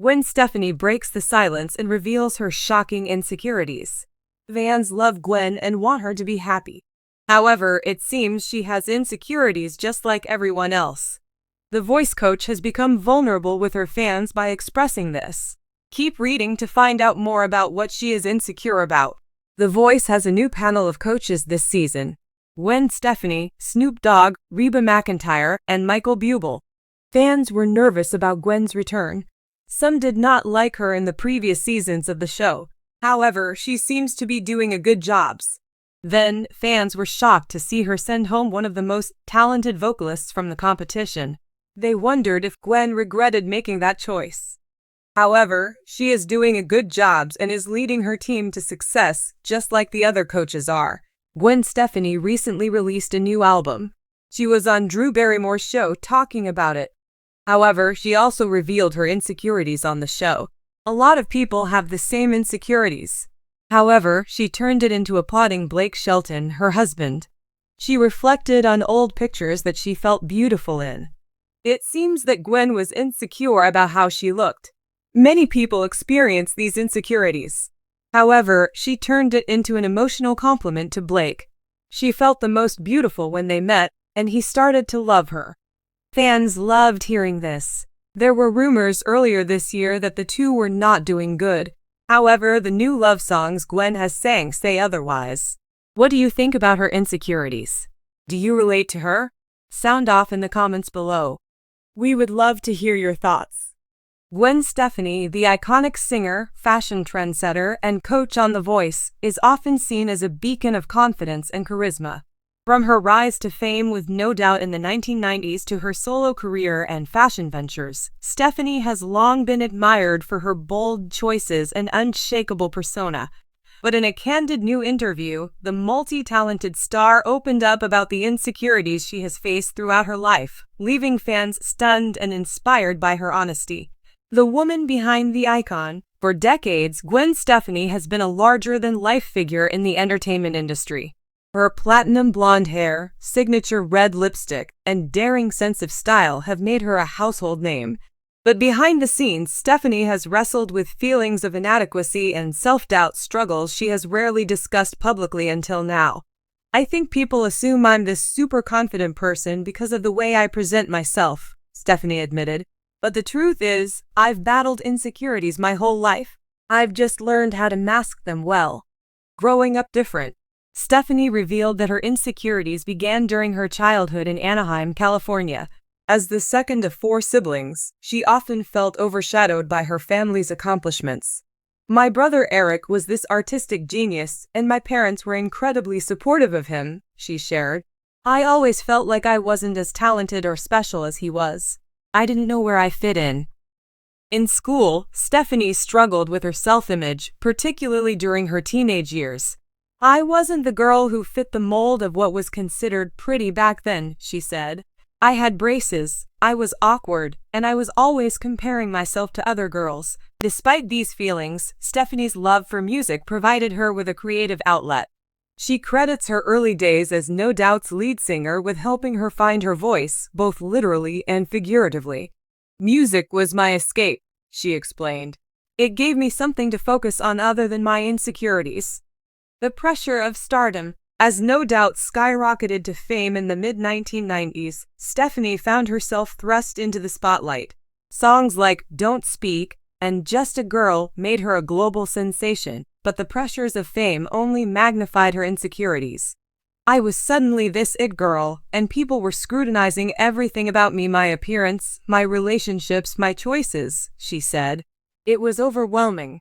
When Stefani breaks the silence and reveals her shocking insecurities. Fans love Gwen and want her to be happy. However, it seems she has insecurities just like everyone else. The voice coach has become vulnerable with her fans by expressing this. Keep reading to find out more about what she is insecure about. The Voice has a new panel of coaches this season. Gwen Stefani, Snoop Dogg, Reba McEntire, and Michael Bublé. Fans were nervous about Gwen's return. Some did not like her in the previous seasons of the show. However, she seems to be doing a good job. Then, fans were shocked to see her send home one of the most talented vocalists from the competition. They wondered if Gwen regretted making that choice. However, she is doing a good job and is leading her team to success, just like the other coaches are. Gwen Stefani recently released a new album. She was on Drew Barrymore's show talking about it. However, she also revealed her insecurities on the show. A lot of people have the same insecurities. However, she turned it into applauding Blake Shelton, her husband. She reflected on old pictures that she felt beautiful in. It seems that Gwen was insecure about how she looked. Many people experience these insecurities. However, she turned it into an emotional compliment to Blake. She felt the most beautiful when they met, and he started to love her. Fans loved hearing this. There were rumors earlier this year that the two were not doing good. However, the new love songs Gwen has sang say otherwise. What do you think about her insecurities? Do you relate to her? Sound off in the comments below. We would love to hear your thoughts. Gwen Stefani, the iconic singer, fashion trendsetter, and coach on The Voice, is often seen as a beacon of confidence and charisma. From her rise to fame with No Doubt in the 1990s to her solo career and fashion ventures, Stefani has long been admired for her bold choices and unshakable persona. But in a candid new interview, the multi-talented star opened up about the insecurities she has faced throughout her life, leaving fans stunned and inspired by her honesty. The woman behind the icon. For decades, Gwen Stefani has been a larger-than-life figure in the entertainment industry. Her platinum blonde hair, signature red lipstick, and daring sense of style have made her a household name. But behind the scenes, Stefani has wrestled with feelings of inadequacy and self-doubt struggles she has rarely discussed publicly until now. I think people assume I'm this super confident person because of the way I present myself, Stefani admitted. But the truth is, I've battled insecurities my whole life. I've just learned how to mask them well. Growing up different. Stefani revealed that her insecurities began during her childhood in Anaheim, California. As the second of 4 siblings, she often felt overshadowed by her family's accomplishments. My brother Eric was this artistic genius, and my parents were incredibly supportive of him, she shared. I always felt like I wasn't as talented or special as he was. I didn't know where I fit in. In school, Stefani struggled with her self-image, particularly during her teenage years. I wasn't the girl who fit the mold of what was considered pretty back then, she said. I had braces, I was awkward, and I was always comparing myself to other girls. Despite these feelings, Stefani's love for music provided her with a creative outlet. She credits her early days as No Doubt's lead singer with helping her find her voice, both literally and figuratively. Music was my escape, she explained. It gave me something to focus on other than my insecurities. The pressure of stardom. As No Doubt skyrocketed to fame in the mid-1990s, Stefani found herself thrust into the spotlight. Songs like Don't Speak and Just a Girl made her a global sensation, but the pressures of fame only magnified her insecurities. I was suddenly this it girl, and people were scrutinizing everything about me, my appearance, my relationships, my choices, she said. It was overwhelming.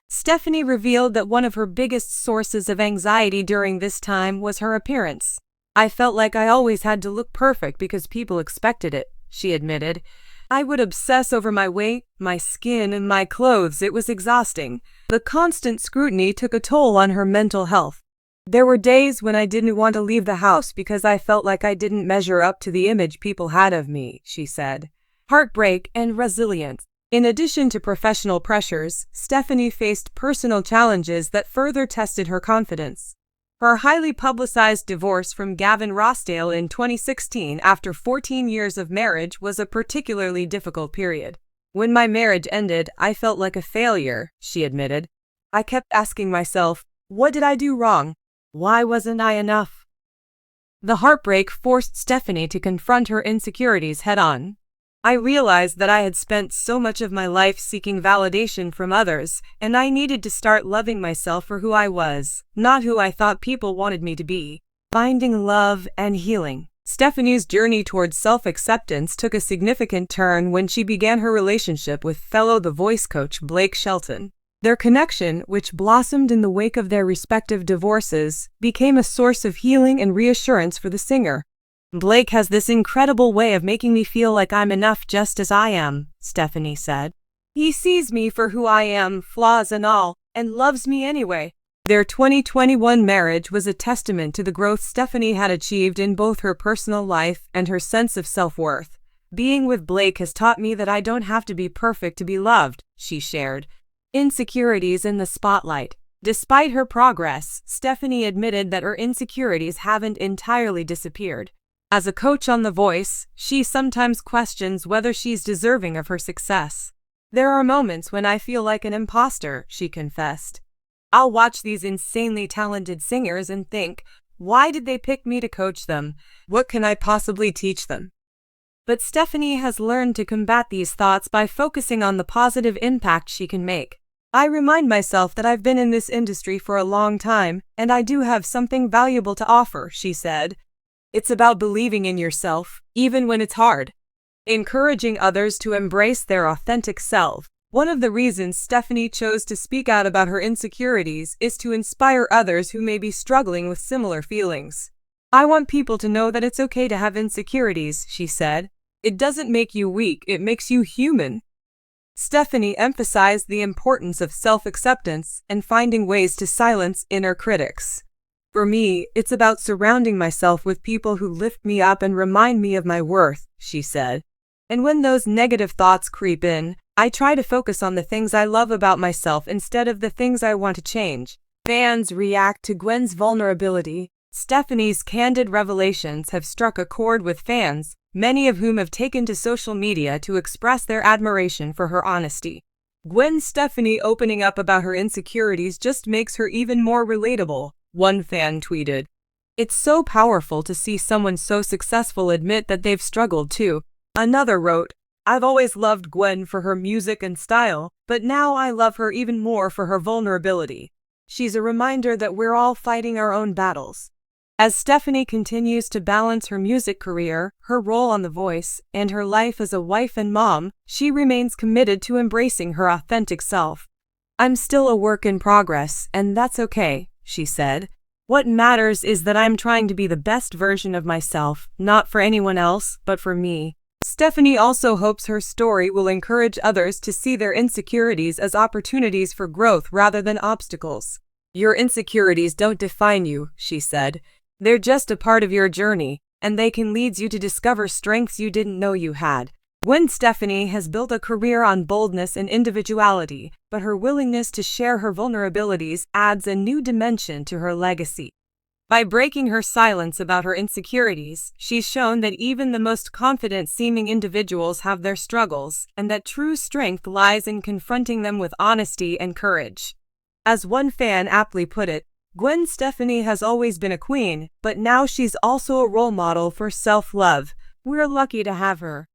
Stefani revealed that one of her biggest sources of anxiety during this time was her appearance. I felt like I always had to look perfect because people expected it, she admitted. I would obsess over my weight, my skin, and my clothes. It was exhausting. The constant scrutiny took a toll on her mental health. There were days when I didn't want to leave the house because I felt like I didn't measure up to the image people had of me, she said. Heartbreak and resilience. In addition to professional pressures, Stefani faced personal challenges that further tested her confidence. Her highly publicized divorce from Gavin Rossdale in 2016 after 14 years of marriage was a particularly difficult period. When my marriage ended, I felt like a failure, she admitted. I kept asking myself, what did I do wrong? Why wasn't I enough? The heartbreak forced Stefani to confront her insecurities head-on. I realized that I had spent so much of my life seeking validation from others, and I needed to start loving myself for who I was, not who I thought people wanted me to be. Finding love and healing. Stefani's journey towards self-acceptance took a significant turn when she began her relationship with fellow The Voice coach Blake Shelton. Their connection, which blossomed in the wake of their respective divorces, became a source of healing and reassurance for the singer. Blake has this incredible way of making me feel like I'm enough just as I am, Stefani said. He sees me for who I am, flaws and all, and loves me anyway. Their 2021 marriage was a testament to the growth Stefani had achieved in both her personal life and her sense of self-worth. Being with Blake has taught me that I don't have to be perfect to be loved, she shared. Insecurities in the spotlight. Despite her progress, Stefani admitted that her insecurities haven't entirely disappeared. As a coach on The Voice, she sometimes questions whether she's deserving of her success. There are moments when I feel like an imposter, she confessed. I'll watch these insanely talented singers and think, why did they pick me to coach them? What can I possibly teach them? But Stefani has learned to combat these thoughts by focusing on the positive impact she can make. I remind myself that I've been in this industry for a long time, and I do have something valuable to offer, she said. It's about believing in yourself, even when it's hard. Encouraging others to embrace their authentic self. One of the reasons Stefani chose to speak out about her insecurities is to inspire others who may be struggling with similar feelings. I want people to know that it's okay to have insecurities, she said. It doesn't make you weak, it makes you human. Stefani emphasized the importance of self-acceptance and finding ways to silence inner critics. For me, it's about surrounding myself with people who lift me up and remind me of my worth, she said. And when those negative thoughts creep in, I try to focus on the things I love about myself instead of the things I want to change. Fans react to Gwen's vulnerability. Stefani's candid revelations have struck a chord with fans, many of whom have taken to social media to express their admiration for her honesty. Gwen Stefani opening up about her insecurities just makes her even more relatable, one fan tweeted. It's so powerful to see someone so successful admit that they've struggled too. Another wrote, I've always loved Gwen for her music and style, but now I love her even more for her vulnerability. She's a reminder that we're all fighting our own battles. As Stefani continues to balance her music career, her role on The Voice, and her life as a wife and mom, she remains committed to embracing her authentic self. I'm still a work in progress, and that's okay, she said. What matters is that I'm trying to be the best version of myself, not for anyone else, but for me. Stefani also hopes her story will encourage others to see their insecurities as opportunities for growth rather than obstacles. Your insecurities don't define you, she said. They're just a part of your journey, and they can lead you to discover strengths you didn't know you had. Gwen Stefani has built a career on boldness and individuality, but her willingness to share her vulnerabilities adds a new dimension to her legacy. By breaking her silence about her insecurities, she's shown that even the most confident-seeming individuals have their struggles, and that true strength lies in confronting them with honesty and courage. As one fan aptly put it, Gwen Stefani has always been a queen, but now she's also a role model for self-love. We're lucky to have her.